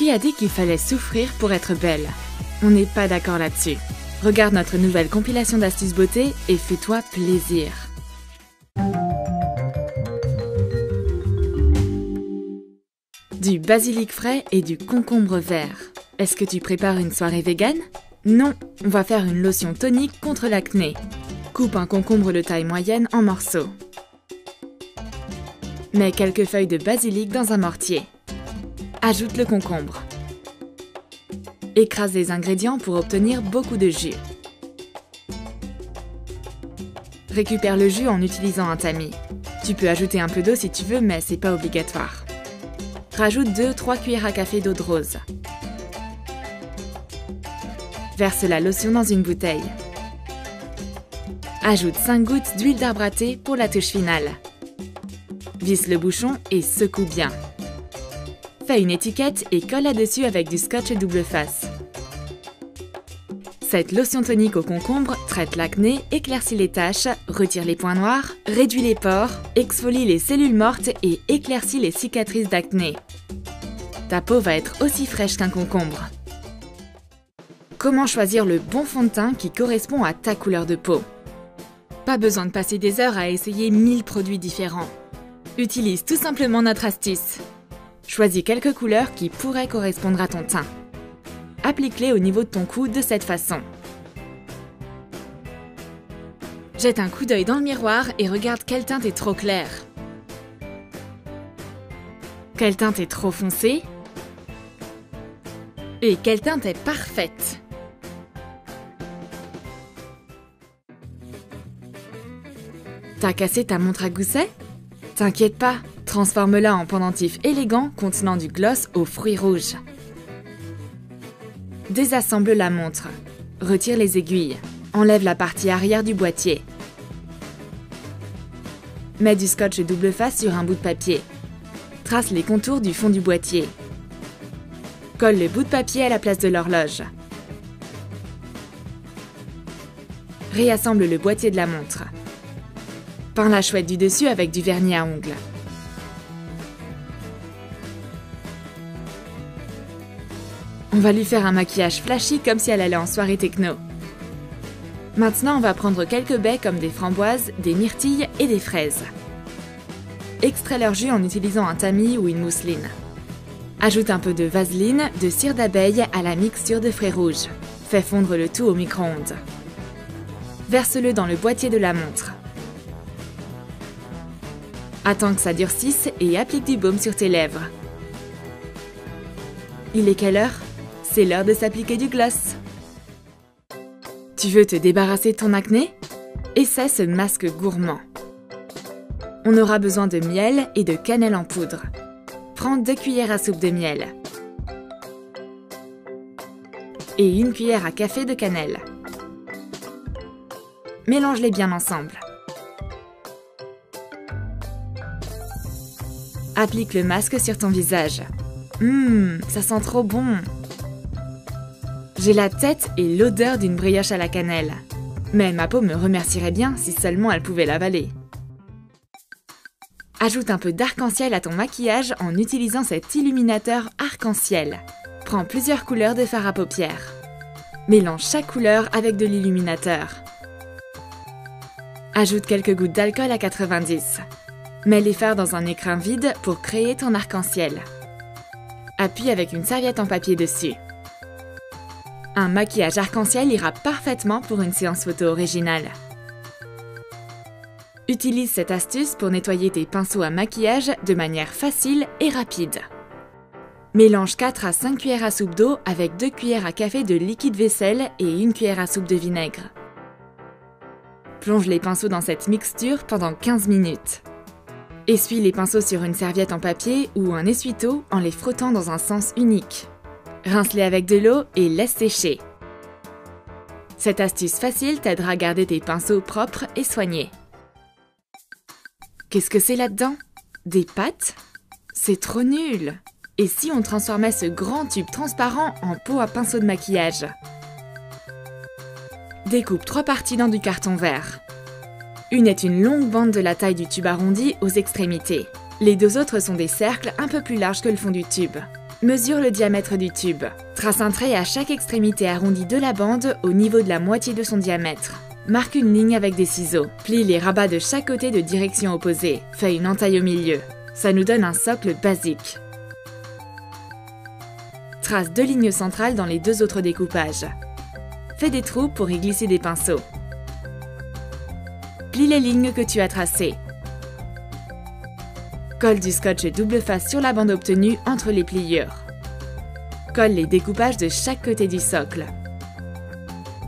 Qui a dit qu'il fallait souffrir pour être belle? On n'est pas d'accord là-dessus. Regarde notre nouvelle compilation d'astuces beauté et fais-toi plaisir. Du basilic frais et du concombre vert. Est-ce que tu prépares une soirée végane? Non, on va faire une lotion tonique contre l'acné. Coupe un concombre de taille moyenne en morceaux. Mets quelques feuilles de basilic dans un mortier. Ajoute le concombre. Écrase les ingrédients pour obtenir beaucoup de jus. Récupère le jus en utilisant un tamis. Tu peux ajouter un peu d'eau si tu veux, mais c'est pas obligatoire. Rajoute 2-3 cuillères à café d'eau de rose. Verse la lotion dans une bouteille. Ajoute 5 gouttes d'huile d'arbre à thé pour la touche finale. Visse le bouchon et secoue bien. Fais une étiquette et colle là-dessus avec du scotch double face. Cette lotion tonique au concombre traite l'acné, éclaircit les taches, retire les points noirs, réduit les pores, exfolie les cellules mortes et éclaircit les cicatrices d'acné. Ta peau va être aussi fraîche qu'un concombre. Comment choisir le bon fond de teint qui correspond à ta couleur de peau? Pas besoin de passer des heures à essayer 1000 produits différents. Utilise tout simplement notre astuce. Choisis quelques couleurs qui pourraient correspondre à ton teint. Applique-les au niveau de ton cou de cette façon. Jette un coup d'œil dans le miroir et regarde quelle teinte est trop claire. Quelle teinte est trop foncée? Et quelle teinte est parfaite? T'as cassé ta montre à gousset? T'inquiète pas, transforme-la en pendentif élégant contenant du gloss aux fruits rouges. Désassemble la montre. Retire les aiguilles. Enlève la partie arrière du boîtier. Mets du scotch double face sur un bout de papier. Trace les contours du fond du boîtier. Colle le bout de papier à la place de l'horloge. Réassemble le boîtier de la montre. Peins la chouette du dessus avec du vernis à ongles. On va lui faire un maquillage flashy comme si elle allait en soirée techno. Maintenant, on va prendre quelques baies comme des framboises, des myrtilles et des fraises. Extrais leur jus en utilisant un tamis ou une mousseline. Ajoute un peu de vaseline, de cire d'abeille à la mixture de frais rouges. Fais fondre le tout au micro-ondes. Verse-le dans le boîtier de la montre. Attends que ça durcisse et applique du baume sur tes lèvres. Il est quelle heure? C'est l'heure de s'appliquer du gloss. Tu veux te débarrasser de ton acné? Essaie ce masque gourmand. On aura besoin de miel et de cannelle en poudre. Prends 2 cuillères à soupe de miel. Et 1 cuillère à café de cannelle. Mélange-les bien ensemble. Applique le masque sur ton visage. Ça sent trop bon! J'ai la tête et l'odeur d'une brioche à la cannelle. Mais ma peau me remercierait bien si seulement elle pouvait l'avaler. Ajoute un peu d'arc-en-ciel à ton maquillage en utilisant cet illuminateur arc-en-ciel. Prends plusieurs couleurs de fard à paupières. Mélange chaque couleur avec de l'illuminateur. Ajoute quelques gouttes d'alcool à 90. Mets les fards dans un écrin vide pour créer ton arc-en-ciel. Appuie avec une serviette en papier dessus. Un maquillage arc-en-ciel ira parfaitement pour une séance photo originale. Utilise cette astuce pour nettoyer tes pinceaux à maquillage de manière facile et rapide. Mélange 4 à 5 cuillères à soupe d'eau avec 2 cuillères à café de liquide vaisselle et 1 cuillère à soupe de vinaigre. Plonge les pinceaux dans cette mixture pendant 15 minutes. Essuie les pinceaux sur une serviette en papier ou un essuie-tout en les frottant dans un sens unique. Rince-les avec de l'eau et laisse sécher. Cette astuce facile t'aidera à garder tes pinceaux propres et soignés. Qu'est-ce que c'est là-dedans? Des pâtes? C'est trop nul! Et si on transformait ce grand tube transparent en pot à pinceau de maquillage? Découpe 3 parties dans du carton vert. Une est une longue bande de la taille du tube arrondi aux extrémités. Les 2 autres sont des cercles un peu plus larges que le fond du tube. Mesure le diamètre du tube. Trace un trait à chaque extrémité arrondie de la bande au niveau de la moitié de son diamètre. Marque une ligne avec des ciseaux. Plie les rabats de chaque côté de direction opposée. Fais une entaille au milieu. Ça nous donne un socle basique. Trace 2 lignes centrales dans les 2 autres découpages. Fais des trous pour y glisser des pinceaux. Plie les lignes que tu as tracées. Colle du scotch double face sur la bande obtenue entre les pliures. Colle les découpages de chaque côté du socle.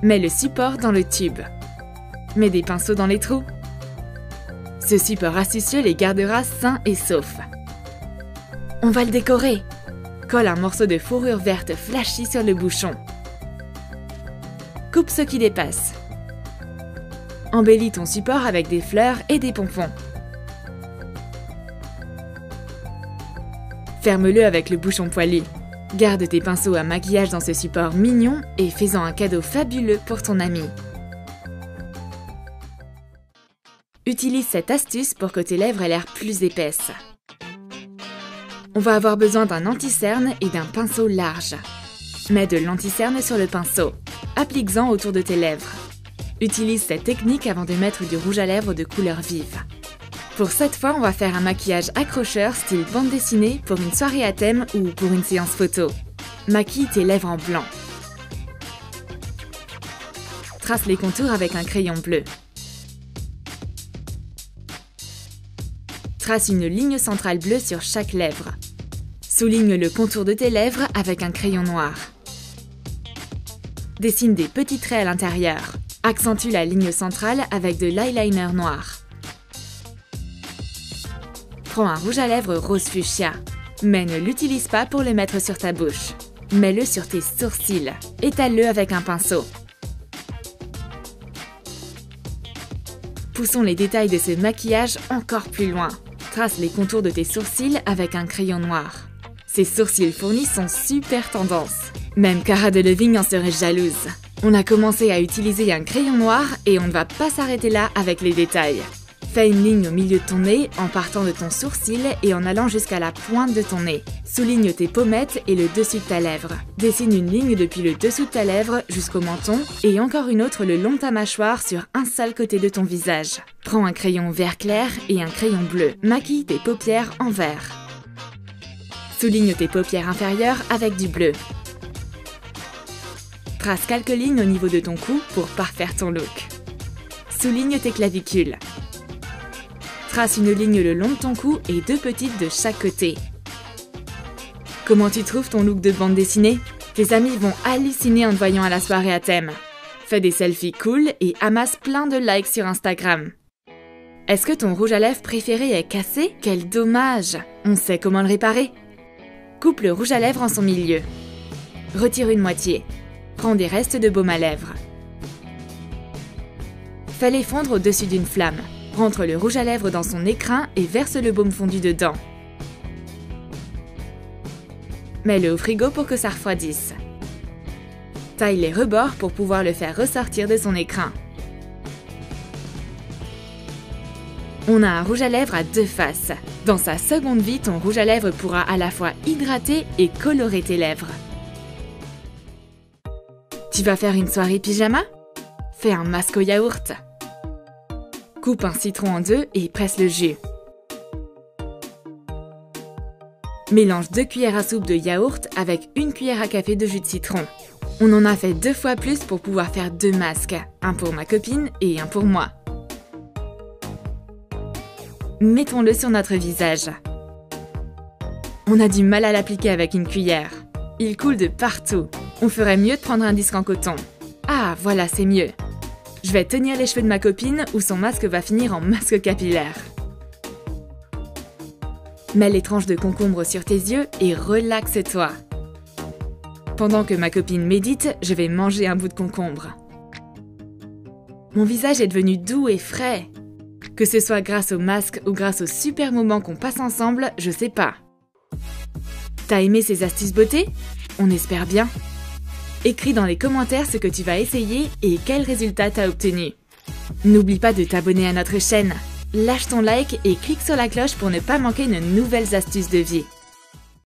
Mets le support dans le tube. Mets des pinceaux dans les trous. Ce support astucieux les gardera sains et saufs. On va le décorer. Colle un morceau de fourrure verte flashy sur le bouchon. Coupe ce qui dépasse. Embellis ton support avec des fleurs et des pompons. Ferme-le avec le bouchon poilu. Garde tes pinceaux à maquillage dans ce support mignon et fais-en un cadeau fabuleux pour ton ami. Utilise cette astuce pour que tes lèvres aient l'air plus épaisses. On va avoir besoin d'un anti-cerne et d'un pinceau large. Mets de l'anti-cerne sur le pinceau. Applique-en autour de tes lèvres. Utilise cette technique avant de mettre du rouge à lèvres de couleur vive. Pour cette fois, on va faire un maquillage accrocheur style bande dessinée pour une soirée à thème ou pour une séance photo. Maquille tes lèvres en blanc. Trace les contours avec un crayon bleu. Trace une ligne centrale bleue sur chaque lèvre. Souligne le contour de tes lèvres avec un crayon noir. Dessine des petits traits à l'intérieur. Accentue la ligne centrale avec de l'eyeliner noir. Prends un rouge à lèvres rose fuchsia, mais ne l'utilise pas pour le mettre sur ta bouche. Mets-le sur tes sourcils. Étale-le avec un pinceau. Poussons les détails de ce maquillage encore plus loin. Trace les contours de tes sourcils avec un crayon noir. Ces sourcils fournis sont super tendance. Même Cara Delevingne en serait jalouse. On a commencé à utiliser un crayon noir et on ne va pas s'arrêter là avec les détails. Fais une ligne au milieu de ton nez en partant de ton sourcil et en allant jusqu'à la pointe de ton nez. Souligne tes pommettes et le dessus de ta lèvre. Dessine une ligne depuis le dessous de ta lèvre jusqu'au menton et encore une autre le long de ta mâchoire sur un seul côté de ton visage. Prends un crayon vert clair et un crayon bleu. Maquille tes paupières en vert. Souligne tes paupières inférieures avec du bleu. Trace quelques lignes au niveau de ton cou pour parfaire ton look. Souligne tes clavicules. Trace une ligne le long de ton cou et 2 petites de chaque côté. Comment tu trouves ton look de bande dessinée? Tes amis vont halluciner en te voyant à la soirée à thème. Fais des selfies cool et amasse plein de likes sur Instagram. Est-ce que ton rouge à lèvres préféré est cassé? Quel dommage! On sait comment le réparer. Coupe le rouge à lèvres en son milieu. Retire une moitié. Prends des restes de baume à lèvres. Fais-les fondre au-dessus d'une flamme. Rentre le rouge à lèvres dans son écrin et verse le baume fondu dedans. Mets-le au frigo pour que ça refroidisse. Taille les rebords pour pouvoir le faire ressortir de son écrin. On a un rouge à lèvres à 2 faces. Dans sa seconde vie, ton rouge à lèvres pourra à la fois hydrater et colorer tes lèvres. Tu vas faire une soirée pyjama? Fais un masque au yaourt. Coupe un citron en 2 et presse le jus. Mélange 2 cuillères à soupe de yaourt avec 1 cuillère à café de jus de citron. On en a fait 2 fois plus pour pouvoir faire 2 masques, un pour ma copine et un pour moi. Mettons-le sur notre visage. On a du mal à l'appliquer avec une cuillère. Il coule de partout. On ferait mieux de prendre un disque en coton. Ah, voilà, c'est mieux. Je vais tenir les cheveux de ma copine ou son masque va finir en masque capillaire. Mets les tranches de concombre sur tes yeux et relaxe-toi. Pendant que ma copine médite, je vais manger un bout de concombre. Mon visage est devenu doux et frais. Que ce soit grâce au masque ou grâce au super moment qu'on passe ensemble, je sais pas. T'as aimé ces astuces beauté? On espère bien. Écris dans les commentaires ce que tu vas essayer et quel résultat t'as obtenu. N'oublie pas de t'abonner à notre chaîne. Lâche ton like et clique sur la cloche pour ne pas manquer de nouvelles astuces de vie.